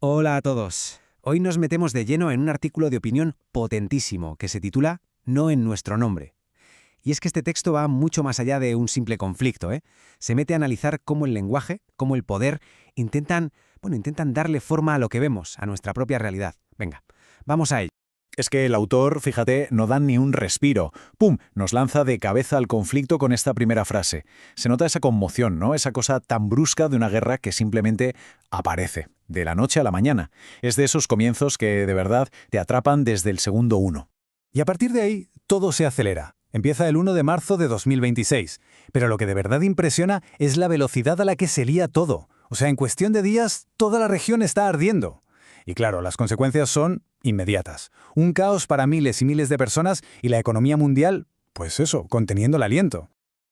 Hola a todos. Hoy nos metemos de lleno en un artículo de opinión potentísimo que se titula No en nuestro nombre. Y es que este texto va mucho más allá de un simple conflicto, ¿eh? Se mete a analizar cómo el lenguaje, cómo el poder intentan darle forma a lo que vemos, a nuestra propia realidad. Venga, vamos a ello. Es que el autor, fíjate, no da ni un respiro. ¡Pum! Nos lanza de cabeza al conflicto con esta primera frase. Se nota esa conmoción, ¿no? Esa cosa tan brusca de una guerra que simplemente aparece, de la noche a la mañana. Es de esos comienzos que, de verdad, te atrapan desde el segundo uno. Y a partir de ahí, todo se acelera. Empieza el 1 de marzo de 2026. Pero lo que de verdad impresiona es la velocidad a la que se lía todo. O sea, en cuestión de días, toda la región está ardiendo. Y claro, las consecuencias son inmediatas. Un caos para miles y miles de personas y la economía mundial, pues eso, conteniendo el aliento.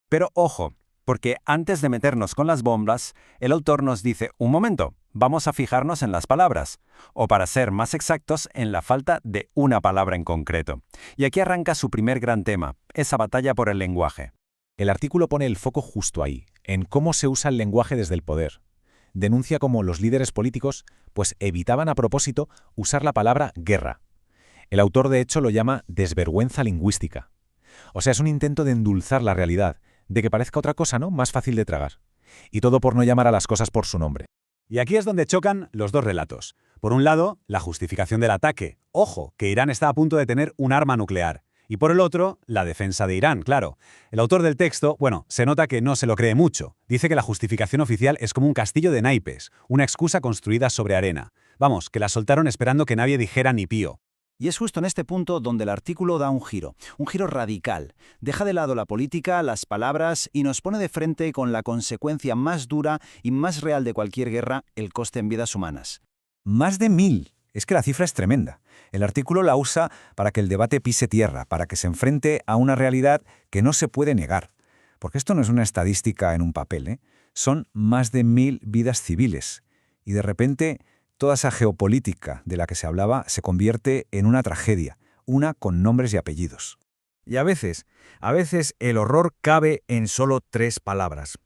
Pero ojo, porque antes de meternos con las bombas, el autor nos dice, un momento, vamos a fijarnos en las palabras, o para ser más exactos, en la falta de una palabra en concreto. Y aquí arranca su primer gran tema, esa batalla por el lenguaje. El artículo pone el foco justo ahí, en cómo se usa el lenguaje desde el poder. Denuncia cómo los líderes políticos pues evitaban a propósito usar la palabra guerra. El autor de hecho lo llama desvergüenza lingüística. O sea, es un intento de endulzar la realidad, de que parezca otra cosa, ¿no? Más fácil de tragar. Y todo por no llamar a las cosas por su nombre. Y aquí es donde chocan los dos relatos. Por un lado, la justificación del ataque. Ojo, que Irán está a punto de tener un arma nuclear. Y por el otro, la defensa de Irán, claro. El autor del texto, se nota que no se lo cree mucho. Dice que la justificación oficial es como un castillo de naipes, una excusa construida sobre arena. Vamos, que la soltaron esperando que nadie dijera ni pío. Y es justo en este punto donde el artículo da un giro radical. Deja de lado la política, las palabras y nos pone de frente con la consecuencia más dura y más real de cualquier guerra, el coste en vidas humanas. Más de 1000. Es que la cifra es tremenda. El artículo la usa para que el debate pise tierra, para que se enfrente a una realidad que no se puede negar. Porque esto no es una estadística en un papel, ¿eh? Son más de 1000 vidas civiles. Y de repente, toda esa geopolítica de la que se hablaba se convierte en una tragedia, una con nombres y apellidos. Y a veces el horror cabe en solo 3 palabras.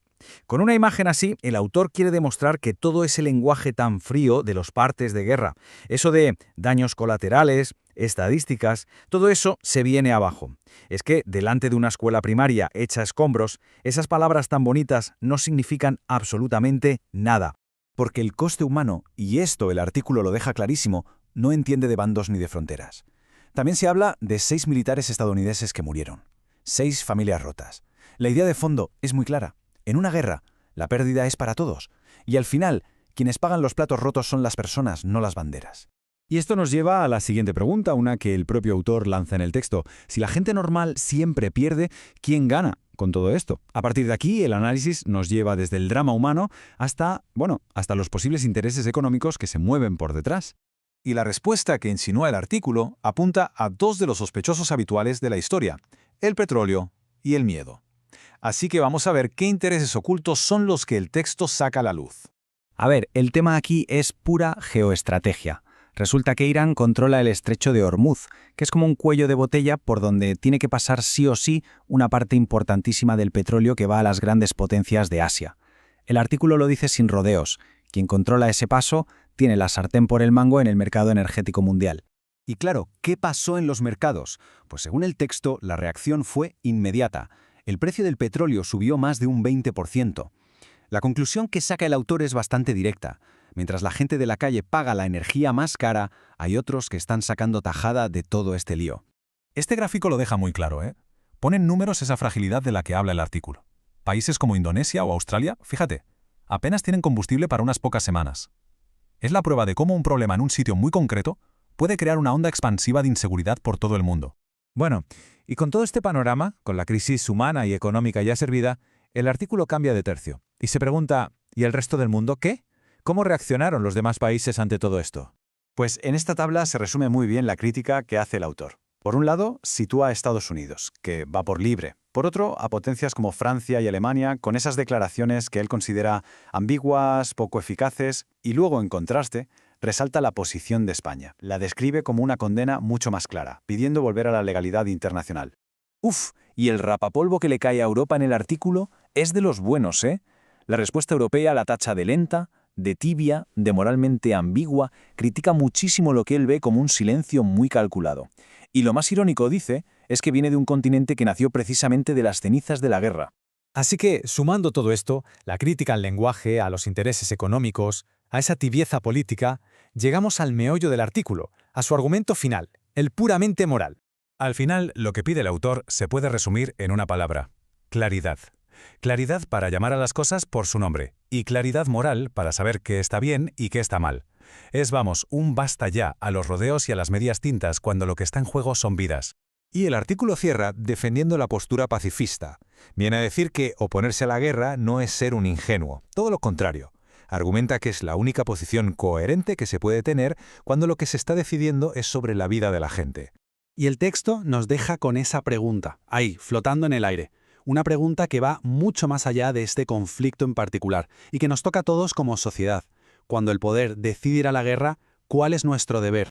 Con una imagen así, el autor quiere demostrar que todo ese lenguaje tan frío de los partes de guerra, eso de daños colaterales, estadísticas, todo eso se viene abajo. Es que, delante de una escuela primaria hecha a escombros, esas palabras tan bonitas no significan absolutamente nada. Porque el coste humano, y esto el artículo lo deja clarísimo, no entiende de bandos ni de fronteras. También se habla de 6 militares estadounidenses que murieron. 6 familias rotas. La idea de fondo es muy clara. En una guerra, la pérdida es para todos. Y al final, quienes pagan los platos rotos son las personas, no las banderas. Y esto nos lleva a la siguiente pregunta, una que el propio autor lanza en el texto. Si la gente normal siempre pierde, ¿quién gana con todo esto? A partir de aquí, el análisis nos lleva desde el drama humano hasta los posibles intereses económicos que se mueven por detrás. Y la respuesta que insinúa el artículo apunta a dos de los sospechosos habituales de la historia, el petróleo y el miedo. Así que vamos a ver qué intereses ocultos son los que el texto saca a la luz. A ver, el tema aquí es pura geoestrategia. Resulta que Irán controla el estrecho de Hormuz, que es como un cuello de botella por donde tiene que pasar sí o sí una parte importantísima del petróleo que va a las grandes potencias de Asia. El artículo lo dice sin rodeos. Quien controla ese paso tiene la sartén por el mango en el mercado energético mundial. Y claro, ¿qué pasó en los mercados? Pues según el texto, la reacción fue inmediata. El precio del petróleo subió más de un 20%. La conclusión que saca el autor es bastante directa. Mientras la gente de la calle paga la energía más cara, hay otros que están sacando tajada de todo este lío. Este gráfico lo deja muy claro, ¿eh? Pone en números esa fragilidad de la que habla el artículo. Países como Indonesia o Australia, fíjate, apenas tienen combustible para unas pocas semanas. Es la prueba de cómo un problema en un sitio muy concreto puede crear una onda expansiva de inseguridad por todo el mundo. Bueno, y con todo este panorama, con la crisis humana y económica ya servida, el artículo cambia de tercio y se pregunta, ¿y el resto del mundo qué? ¿Cómo reaccionaron los demás países ante todo esto? Pues en esta tabla se resume muy bien la crítica que hace el autor. Por un lado, sitúa a Estados Unidos, que va por libre. Por otro, a potencias como Francia y Alemania, con esas declaraciones que él considera ambiguas, poco eficaces, y luego, en contraste, resalta la posición de España. La describe como una condena mucho más clara, pidiendo volver a la legalidad internacional. Y el rapapolvo que le cae a Europa en el artículo es de los buenos, ¿eh? La respuesta europea la tacha de lenta, de tibia, de moralmente ambigua, critica muchísimo lo que él ve como un silencio muy calculado. Y lo más irónico, dice, es que viene de un continente que nació precisamente de las cenizas de la guerra. Así que, sumando todo esto, la crítica al lenguaje, a los intereses económicos, a esa tibieza política, llegamos al meollo del artículo, a su argumento final, el puramente moral. Al final, lo que pide el autor se puede resumir en una palabra: claridad. Claridad para llamar a las cosas por su nombre, y claridad moral para saber qué está bien y qué está mal. Es, vamos, un basta ya a los rodeos y a las medias tintas cuando lo que está en juego son vidas. Y el artículo cierra defendiendo la postura pacifista. Viene a decir que oponerse a la guerra no es ser un ingenuo, todo lo contrario. Argumenta que es la única posición coherente que se puede tener cuando lo que se está decidiendo es sobre la vida de la gente. Y el texto nos deja con esa pregunta, ahí, flotando en el aire. Una pregunta que va mucho más allá de este conflicto en particular y que nos toca a todos como sociedad. Cuando el poder decide ir a la guerra, ¿cuál es nuestro deber?